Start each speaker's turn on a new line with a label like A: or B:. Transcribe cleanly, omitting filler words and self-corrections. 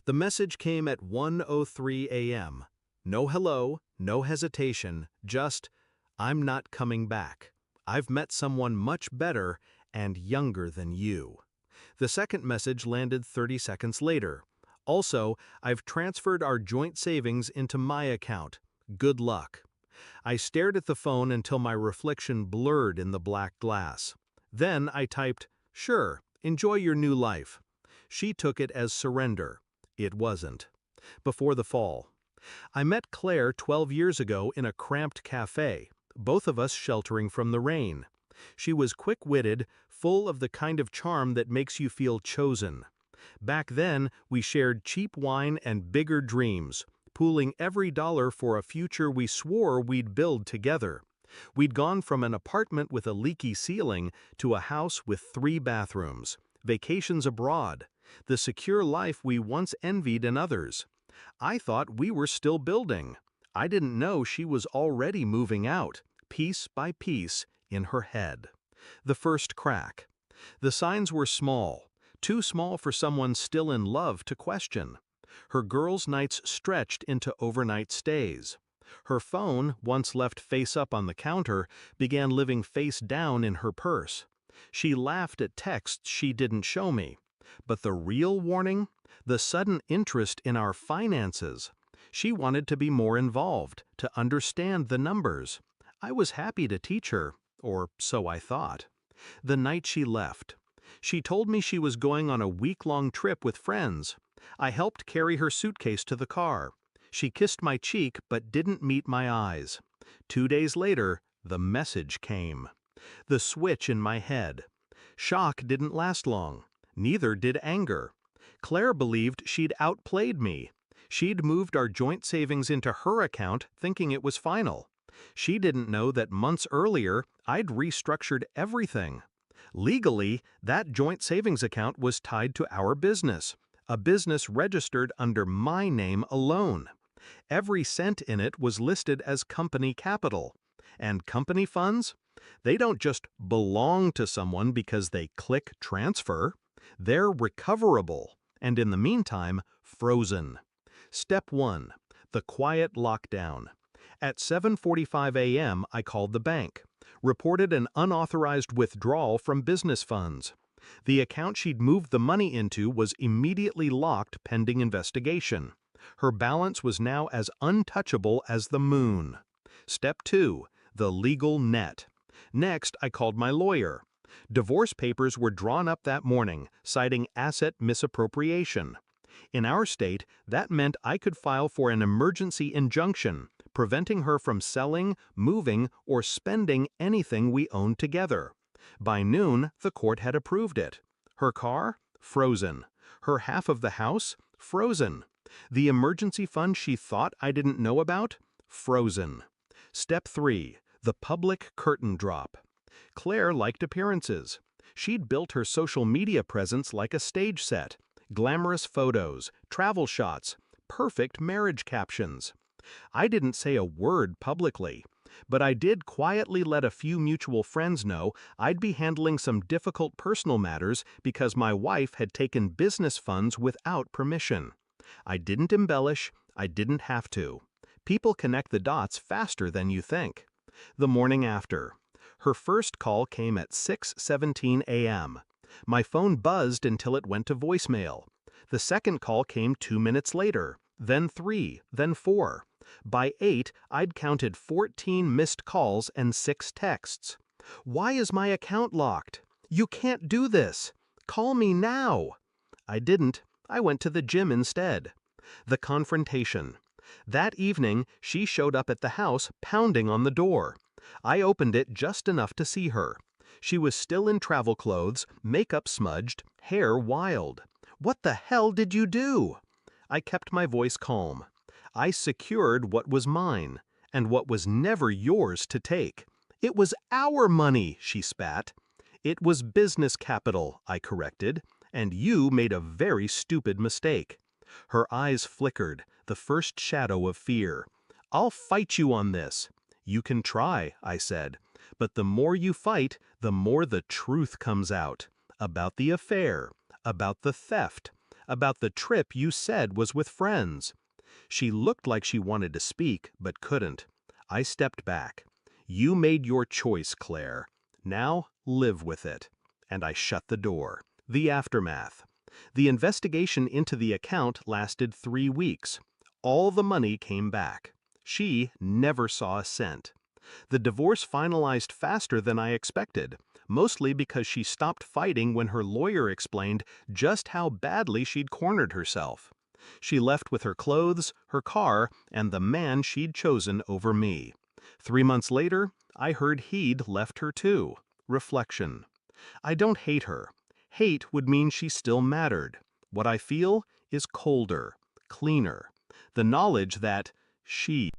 A: The message came at 1:03 a.m. No hello, no hesitation, just, "I'm not coming back. I've met someone much better and younger than you." The second message landed 30 seconds later. Also, "I've transferred our joint savings into my account. Good luck." I stared at the phone until my reflection blurred in the black glass. Then I typed, "Sure, enjoy your new life." She took it as surrender. It wasn't. Before the fall. I met Claire 12 years ago in a cramped cafe, both of us sheltering from the rain. She was quick-witted, full of the kind of charm that makes you feel chosen. Back then, we shared cheap wine and bigger dreams, pooling every dollar for a future we swore we'd build together. We'd gone from an apartment with a leaky ceiling to a house with 3 bathrooms, vacations abroad, the secure life we once envied in others. I thought we were still building. I didn't know she was already moving out, piece by piece, in her head. The first crack. The signs were small, too small for someone still in love to question. Her girls' nights stretched into overnight stays. Her phone, once left face up on the counter, began living face down in her purse. She laughed at texts she didn't show me. But the real warning? The sudden interest in our finances. She wanted to be more involved, to understand the numbers. I was happy to teach her, or so I thought. The night she left. She told me she was going on a week-long trip with friends. I helped carry her suitcase to the car. She kissed my cheek but didn't meet my eyes. 2 days later, the message came. The switch in my head. Shock didn't last long. Neither did anger. Claire believed she'd outplayed me. She'd moved our joint savings into her account thinking it was final. She didn't know that months earlier I'd restructured everything. Legally, that joint savings account was tied to our business, a business registered under my name alone. Every cent in it was listed as company capital. And company funds? They don't just belong to someone because they click transfer. They're recoverable, and in the meantime, frozen. Step 1. The quiet lockdown. At 7:45 a.m., I called the bank, reported an unauthorized withdrawal from business funds. The account she'd moved the money into was immediately locked pending investigation. Her balance was now as untouchable as the moon. Step 2. The legal net. Next, I called my lawyer. Divorce papers were drawn up that morning, citing asset misappropriation. In our state, that meant I could file for an emergency injunction, preventing her from selling, moving, or spending anything we owned together. By noon, the court had approved it. Her car? Frozen. Her half of the house? Frozen. The emergency fund she thought I didn't know about? Frozen. Step 3. The public curtain drop. Claire liked appearances. She'd built her social media presence like a stage set. Glamorous photos, travel shots, perfect marriage captions. I didn't say a word publicly, but I did quietly let a few mutual friends know I'd be handling some difficult personal matters because my wife had taken business funds without permission. I didn't embellish, I didn't have to. People connect the dots faster than you think. The morning after. Her first call came at 6:17 a.m. My phone buzzed until it went to voicemail. The second call came 2 minutes later, then 3, then 4. By 8, I'd counted 14 missed calls and 6 texts. "Why is my account locked? You can't do this. Call me now." I didn't. I went to the gym instead. The confrontation. That evening, she showed up at the house, pounding on the door. I opened it just enough to see her. She was still in travel clothes, makeup smudged, hair wild. "What the hell did you do?" I kept my voice calm. I secured what was mine, and what was never yours to take. "It was our money," she spat. "It was business capital," I corrected, "and you made a very stupid mistake." Her eyes flickered, the first shadow of fear. "I'll fight you on this." "You can try," I said, "but the more you fight, the more the truth comes out. About the affair, about the theft, About the trip you said was with friends. She looked like she wanted to speak, but couldn't. I stepped back. You made your choice, Claire. Now, live with it. And I shut the door. The aftermath. The investigation into the account lasted 3 weeks. All the money came back. She never saw a cent. The divorce finalized faster than I expected, mostly because she stopped fighting when her lawyer explained just how badly she'd cornered herself. She left with her clothes, her car, and the man she'd chosen over me. 3 months later, I heard he'd left her too. Reflection. I don't hate her. Hate would mean she still mattered. What I feel is colder, cleaner. The knowledge that she